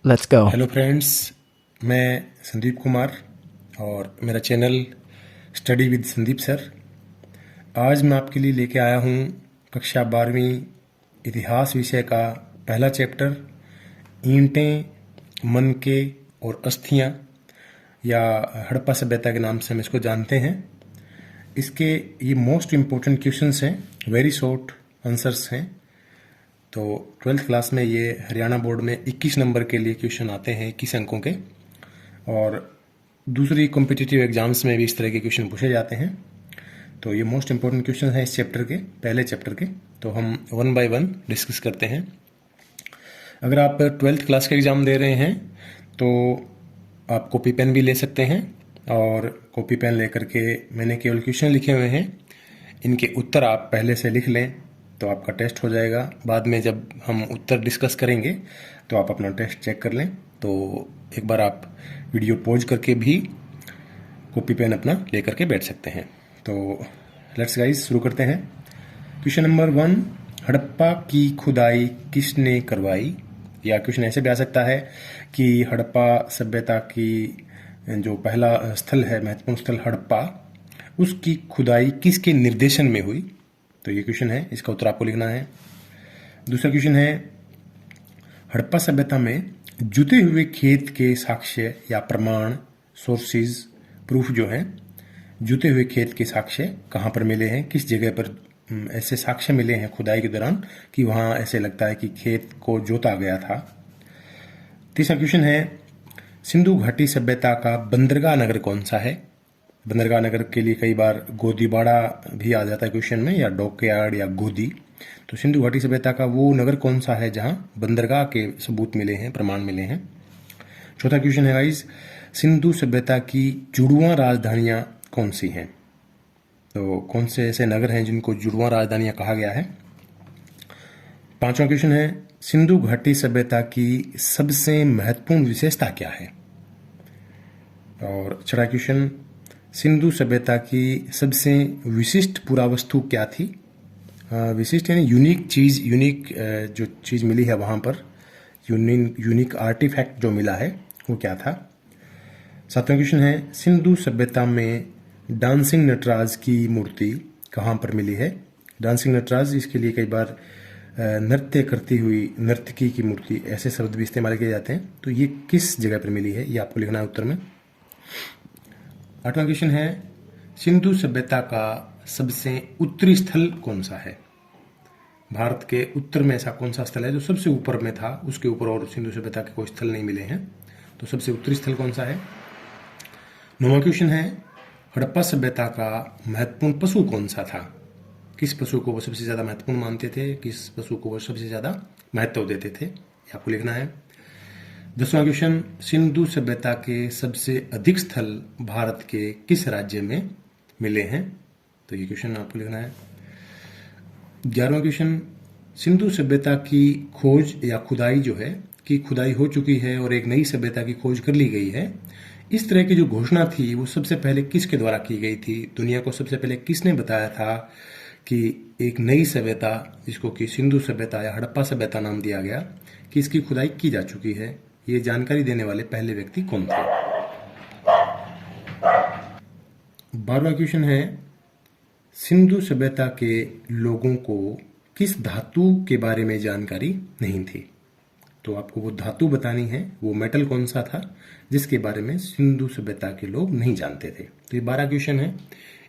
Let's go. Hello friends, मैं संदीप कुमार और मेरा channel study with Sandeep sir. आज मैं आपके लिए लेके आया हूँ कक्षा 12वीं इतिहास विषय का पहला चैप्टर, ईंटें, मनके और अस्थियाँ, या हड़प्पा सभ्यता के नाम से हम इसको जानते हैं। इसके ये मोस्ट इम्पोर्टेंट क्वेश्चंस हैं, वेरी शॉर्ट आंसर्स हैं। तो 12th क्लास में ये हरियाणा बोर्ड में 21 नंबर के लिए क्वेश्चन आते हैं, 21 अंकों के, और दूसरी कॉम्पिटिटिव एग्जाम्स में भी इस तरह के क्वेश्चन पूछे जाते हैं। तो ये मोस्ट इंपॉर्टेंट क्वेश्चन हैं इस चैप्टर के, पहले चैप्टर के। तो हम वन बाय वन डिस्कस करते हैं। अगर आप 12th क्लास का एग्ज़ाम दे रहे हैं तो आप कॉपी पेन भी ले सकते हैं, और कॉपी पेन लेकर के मैंने केवल क्वेश्चन लिखे हुए हैं, इनके उत्तर आप पहले से लिख लें तो आपका टेस्ट हो जाएगा। बाद में जब हम उत्तर डिस्कस करेंगे तो आप अपना टेस्ट चेक कर लें। तो एक बार आप वीडियो पॉज करके भी कॉपी पेन अपना लेकर के बैठ सकते हैं। तो लेट्स गाइस शुरू करते हैं। क्वेश्चन नंबर 1, हड़प्पा की खुदाई किसने करवाई? या क्वेश्चन ऐसे भी आ सकता है कि हड़प्पा सभ्यता की जो पहला स्थल है, महत्वपूर्ण स्थल हड़प्पा, उसकी खुदाई किसके निर्देशन में हुई? तो ये क्वेश्चन है, इसका उत्तर आपको लिखना है। दूसरा क्वेश्चन है, हड़प्पा सभ्यता में जुते हुए खेत के साक्ष्य या प्रमाण, सोर्सेज, प्रूफ जो है, जुते हुए खेत के साक्ष्य कहाँ पर मिले हैं, किस जगह पर ऐसे साक्ष्य मिले हैं खुदाई के दौरान कि वहाँ ऐसे लगता है कि खेत को जोता गया था। तीसरा क्वेश्चन है, सिंधु घाटी सभ्यता का बंदरगाह नगर कौन सा है? बंदरगाह नगर के लिए कई बार गोदीबाड़ा भी आ जाता है क्वेश्चन में, या डॉकयार्ड या गोदी। तो सिंधु घाटी सभ्यता का वो नगर कौन सा है जहां बंदरगाह के सबूत मिले हैं, प्रमाण मिले हैं? चौथा क्वेश्चन है गाइस, सिंधु सभ्यता की जुड़वां राजधानियां कौन सी हैं? तो कौन से ऐसे नगर हैं जिनको जुड़वां राजधानियां कहा गया है? पांचवा क्वेश्चन है, सिंधु घाटी सभ्यता की सबसे महत्वपूर्ण विशेषता क्या है? और छठा क्वेश्चन, सिंधु सभ्यता की सबसे विशिष्ट पुरावस्तु क्या थी? विशिष्ट यानी यूनिक चीज़, यूनिक जो चीज़ मिली है वहाँ पर, यूनिक आर्टिफैक्ट जो मिला है वो क्या था? सातवां क्वेश्चन है, सिंधु सभ्यता में डांसिंग नटराज की मूर्ति कहाँ पर मिली है? डांसिंग नटराज, इसके लिए कई बार नृत्य करती हुई नर्तकी की मूर्ति, ऐसे शब्द भी इस्तेमाल किए जाते हैं। तो ये किस जगह पर मिली है, ये आपको लिखना है उत्तर में। आठवां क्वेश्चन है, सिंधु सभ्यता का सबसे उत्तरी स्थल कौन सा है? भारत के उत्तर में ऐसा कौन सा स्थल है जो सबसे ऊपर में था, उसके ऊपर और सिंधु सभ्यता के कोई स्थल नहीं मिले हैं? तो सबसे उत्तरी स्थल कौन सा है? नौवां क्वेश्चन है, हड़प्पा सभ्यता का महत्वपूर्ण पशु कौन सा था? किस पशु को वो सबसे ज्यादा महत्वपूर्ण मानते थे, किस पशु को वो सबसे ज्यादा महत्व देते थे, ये आपको लिखना है। 10वां क्वेश्चन, सिंधु सभ्यता के सबसे अधिक स्थल भारत के किस राज्य में मिले हैं? तो ये क्वेश्चन आपको लिखना है। 11वां क्वेश्चन, सिंधु सभ्यता की खोज या खुदाई जो है, कि खुदाई हो चुकी है और एक नई सभ्यता की खोज कर ली गई है, इस तरह की जो घोषणा थी वो सबसे पहले किसके द्वारा की गई थी? दुनिया को सबसे पहले किसने बताया था कि एक नई सभ्यता, जिसको कि सिंधु सभ्यता या हड़प्पा सभ्यता नाम दिया गया, कि इसकी खुदाई की जा चुकी है? ये जानकारी देने वाले पहले व्यक्ति कौन थे? 12वां क्वेश्चन है, सिंधु सभ्यता के लोगों को किस धातु के बारे में जानकारी नहीं थी? तो आपको वो धातु बतानी है, वो मेटल कौन सा था जिसके बारे में सिंधु सभ्यता के लोग नहीं जानते थे। तो ये 12 क्वेश्चन है,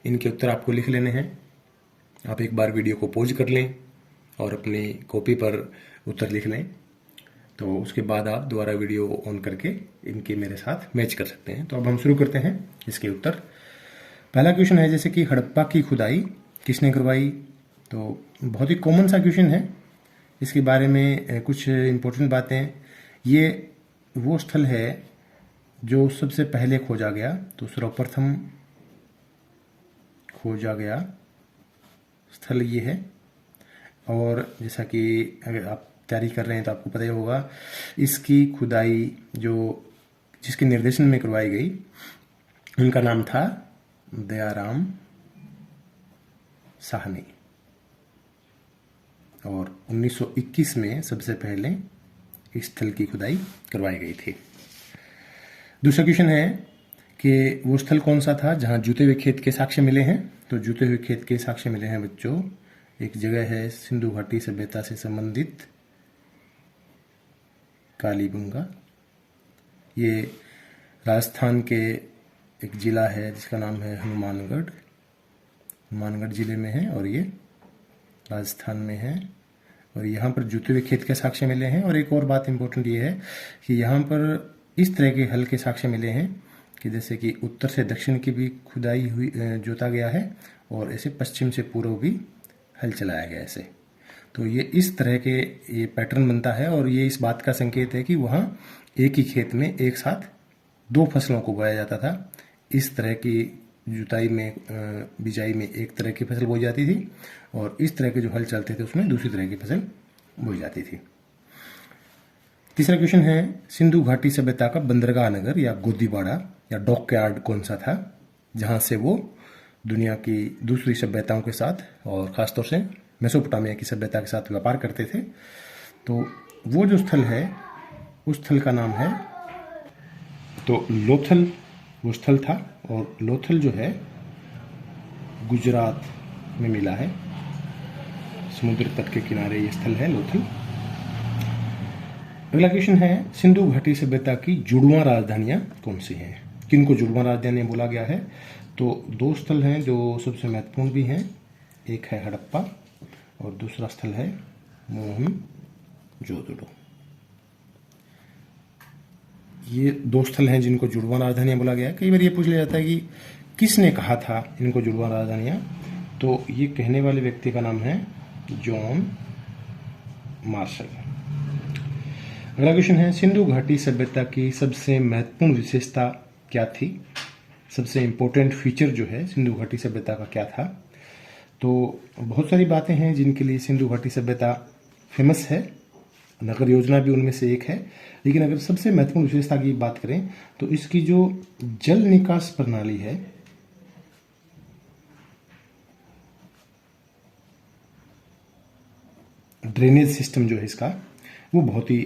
इनके उत्तर आपको लिख लेने हैं। आप एक बार वीडियो को पॉज कर लें और अपनी कॉपी पर उत्तर लिख लें, तो उसके बाद आप दोबारा वीडियो ऑन करके इनके मेरे साथ मैच कर सकते हैं। तो अब हम शुरू करते हैं इसके उत्तर। पहला क्वेश्चन है, जैसे कि हड़प्पा की खुदाई किसने करवाई? तो बहुत ही कॉमन सा क्वेश्चन है, इसके बारे में कुछ इम्पोर्टेंट बातें। ये वो स्थल है जो सबसे पहले खोजा गया, तो सर्वप्रथम खोजा गया स्थल ये है। और जैसा कि अगर आप तैयारी कर रहे हैं तो आपको पता ही होगा, इसकी खुदाई जो जिसके निर्देशन में करवाई गई, उनका नाम था दयाराम साहनी। और 1921 में सबसे पहले स्थल की खुदाई करवाई गई थी। दूसरा क्वेश्चन है कि वो स्थल कौन सा था जहां जूते हुए खेत के साक्ष्य मिले हैं। तो जूते हुए खेत के साक्ष्य मिले हैं बच्चों, एक जगह है सिंधु घाटी सभ्यता से संबंधित कालीबंगा। ये राजस्थान के एक जिला है जिसका नाम है हनुमानगढ़, हनुमानगढ़ जिले में है और ये राजस्थान में है। और यहाँ पर जूते हुए खेत के साक्ष्य मिले हैं। और एक और बात इंपॉर्टेंट ये है कि यहाँ पर इस तरह के हल के साक्ष्य मिले हैं कि जैसे कि उत्तर से दक्षिण की भी खुदाई हुई, जोता गया है, और ऐसे पश्चिम से पूर्व भी हल चलाया गया ऐसे। तो ये इस तरह के ये पैटर्न बनता है और ये इस बात का संकेत है कि वहाँ एक ही खेत में एक साथ दो फसलों को बोया जाता था। इस तरह की जुताई में, बिजाई में एक तरह की फसल बोई जाती थी और इस तरह के जो हल चलते थे उसमें दूसरी तरह की फसल बोई जाती थी। तीसरा क्वेश्चन है सिंधु घाटी सभ्यता का बंदरगाह नगर या गोदीबाड़ा या डॉकयार्ड कौन सा था जहां से वो दुनिया की दूसरी सभ्यताओं के साथ और खासतौर से मेसोपोटामिया की सभ्यता के साथ व्यापार करते थे। तो वो जो स्थल है उस स्थल का नाम है तो लोथल, वो स्थल था। और लोथल जो है गुजरात में मिला है, समुद्र तट के किनारे ये स्थल है लोथल। अगला क्वेश्चन है सिंधु घाटी सभ्यता की जुड़वां राजधानियां कौन सी हैं, किनको जुड़वां राजधानी बोला गया है। तो दो स्थल हैं जो सबसे महत्वपूर्ण भी हैं, एक है हड़प्पा और दूसरा स्थल है मोहनजोदड़ो। ये दो स्थल हैं जिनको जुड़वां राजधानियां बोला गया है। कई बार ये पूछ लिया जाता है कि किसने कहा था इनको जुड़वां राजधानियां। तो ये कहने वाले व्यक्ति का नाम है जॉन मार्शल। अगला क्वेश्चन है सिंधु घाटी सभ्यता की सबसे महत्वपूर्ण विशेषता क्या थी, सबसे इंपॉर्टेंट फीचर जो है सिंधु घाटी सभ्यता का क्या था। तो बहुत सारी बातें हैं जिनके लिए सिंधु घाटी सभ्यता फेमस है, नगर योजना भी उनमें से एक है। लेकिन अगर सबसे महत्वपूर्ण विशेषता की बात करें तो इसकी जो जल निकास प्रणाली है, ड्रेनेज सिस्टम जो है इसका, वो बहुत ही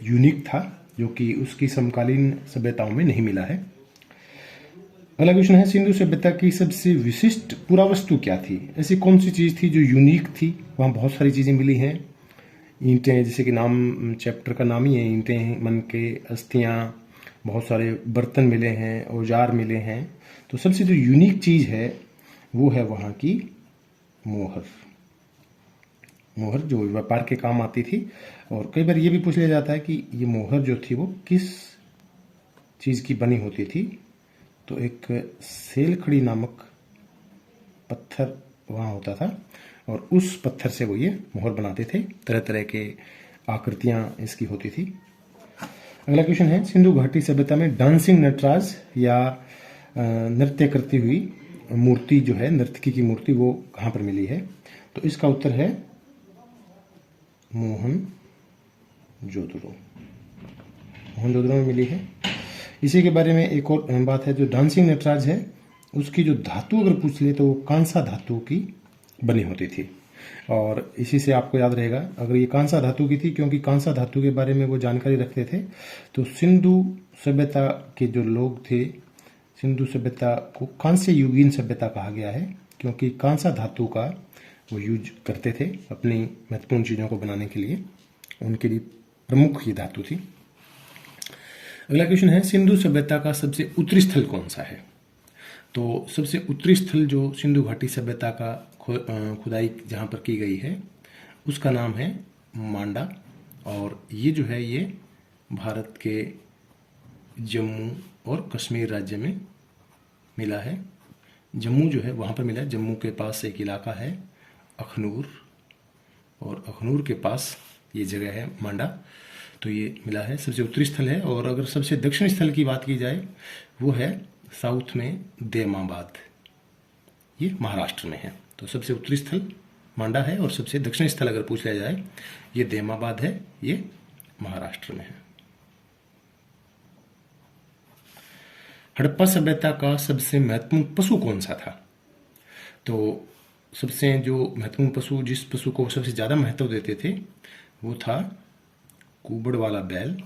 यूनिक था जो कि उसकी समकालीन सभ्यताओं में नहीं मिला है। अगला क्वेश्चन है सिंधु सभ्यता की सबसे विशिष्ट पुरावस्तु क्या थी, ऐसी कौन सी चीज थी जो यूनिक थी। वहाँ बहुत सारी चीजें मिली हैं, ईंटें, जैसे कि नाम चैप्टर का नाम ही है ईंटें, मन के अस्थियां, बहुत सारे बर्तन मिले हैं, औजार मिले हैं। तो सबसे जो यूनिक चीज है वो है वहाँ की मोहर, मोहर जो व्यापार के काम आती थी। और कई बार ये भी पूछ लिया जाता है कि ये मोहर जो थी वो किस चीज की बनी होती थी। तो एक सेलखड़ी नामक पत्थर वहाँ होता था और उस पत्थर से वो ये मोहर बनाते थे, तरह तरह के आकृतियां इसकी होती थी। अगला क्वेश्चन है सिंधु घाटी सभ्यता में डांसिंग नटराज या नृत्य करती हुई मूर्ति जो है, नर्तकी की मूर्ति, वो कहाँ पर मिली है। तो इसका उत्तर है मोहनजोदड़ो, मोहनजोदड़ो में मिली है। इसी के बारे में एक और बात है, जो डांसिंग नटराज है उसकी जो धातु अगर पूछ ले तो वो कांसा धातु की बनी होती थी। और इसी से आपको याद रहेगा अगर ये कांसा धातु की थी, क्योंकि कांसा धातु के बारे में वो जानकारी रखते थे। तो सिंधु सभ्यता के जो लोग थे, सिंधु सभ्यता को कांस्य युगीन सभ्यता कहा गया है, क्योंकि कांसा धातु का वो यूज करते थे अपनी महत्वपूर्ण चीज़ों को बनाने के लिए, उनके लिए प्रमुख ये धातु थी। अगला क्वेश्चन है सिंधु सभ्यता का सबसे उत्तरी स्थल कौन सा है। तो सबसे उत्तरी स्थल जो सिंधु घाटी सभ्यता का खुदाई जहाँ पर की गई है उसका नाम है मांडा। और ये जो है ये भारत के जम्मू और कश्मीर राज्य में मिला है। जम्मू जो है वहाँ पर मिला है, जम्मू के पास एक इलाका है अखनूर, और अखनूर के पास ये जगह है मांडा। तो ये मिला है, सबसे उत्तरी स्थल है। और अगर सबसे दक्षिणी स्थल की बात की जाए वो है साउथ में देमाबाद, ये महाराष्ट्र में है। तो सबसे उत्तरी स्थल मांडा है और सबसे दक्षिणी स्थल अगर पूछ लिया जाए ये देमाबाद है, ये महाराष्ट्र में है। हड़प्पा सभ्यता का सबसे महत्वपूर्ण पशु कौन सा था। तो सबसे जो महत्वपूर्ण पशु, जिस पशु को सबसे ज़्यादा महत्व देते थे वो था कुबड़ वाला बैल,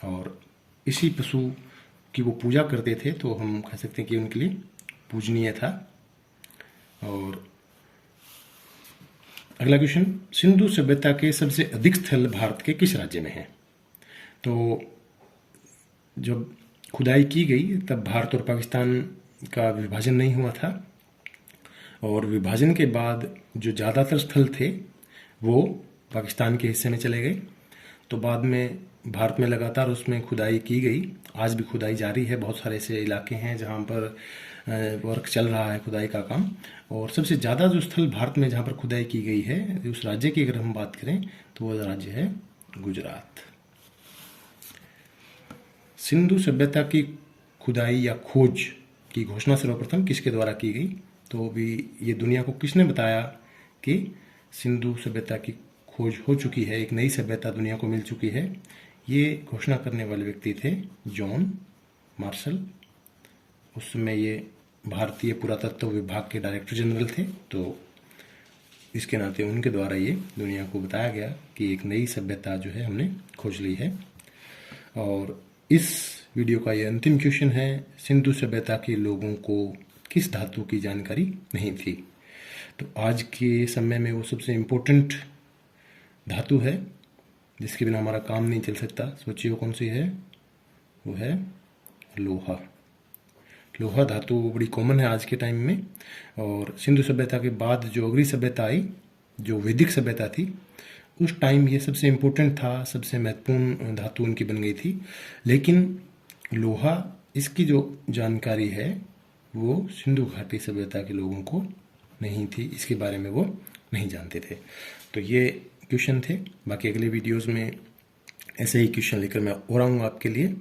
और इसी पशु की वो पूजा करते थे, तो हम कह सकते हैं कि उनके लिए पूजनीय था। और अगला क्वेश्चन, सिंधु सभ्यता के सबसे अधिक स्थल भारत के किस राज्य में हैं? तो जब खुदाई की गई तब भारत और पाकिस्तान का विभाजन नहीं हुआ था, और विभाजन के बाद जो ज़्यादातर स्थल थे वो पाकिस्तान के हिस्से में चले गए। तो बाद में भारत में लगातार उसमें खुदाई की गई, आज भी खुदाई जारी है। बहुत सारे ऐसे इलाके हैं जहाँ पर वर्क चल रहा है, खुदाई का काम। और सबसे ज़्यादा जो स्थल भारत में जहाँ पर खुदाई की गई है, उस राज्य की अगर हम बात करें तो वो राज्य है गुजरात। सिंधु सभ्यता की खुदाई या खोज की घोषणा सर्वप्रथम किसके द्वारा की गई? तो भी ये दुनिया को किसने बताया कि सिंधु सभ्यता की खोज हो चुकी है, एक नई सभ्यता दुनिया को मिल चुकी है? ये घोषणा करने वाले व्यक्ति थे जॉन मार्शल। उस समय ये भारतीय पुरातत्व विभाग के डायरेक्टर जनरल थे, तो इसके नाते उनके द्वारा ये दुनिया को बताया गया कि एक नई सभ्यता जो है हमने खोज ली है। और इस वीडियो का ये अंतिम क्वेश्चन है, सिंधु सभ्यता के लोगों को किस धातु की जानकारी नहीं थी? तो आज के समय में वो सबसे इम्पोर्टेंट धातु है जिसके बिना हमारा काम नहीं चल सकता। सोचिए वो कौन सी है? वो है लोहा। लोहा धातु बड़ी कॉमन है आज के टाइम में। और सिंधु सभ्यता के बाद जो अगली सभ्यता आई, जो वैदिक सभ्यता थी, उस टाइम ये सबसे इम्पोर्टेंट था, सबसे महत्वपूर्ण धातु उनकी बन गई थी। लेकिन लोहा, इसकी जो जानकारी है वो सिंधु घाटी सभ्यता के लोगों को नहीं थी, इसके बारे में वो नहीं जानते थे। तो ये क्वेश्चन थे। बाकी अगले वीडियोस में ऐसे ही क्वेश्चन लेकर मैं और आऊँगा आपके लिए।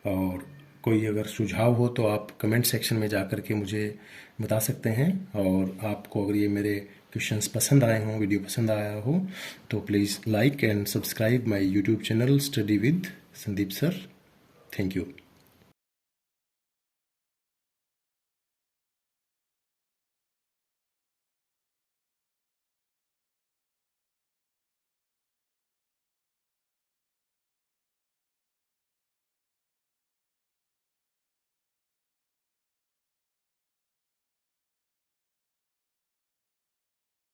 और कोई अगर सुझाव हो तो आप कमेंट सेक्शन में जा कर के मुझे बता सकते हैं। और आपको अगर ये मेरे क्वेश्चंस पसंद आए हों, वीडियो पसंद आया हो, तो please like and subscribe my YouTube channel study with Sandeep sir. Thank you.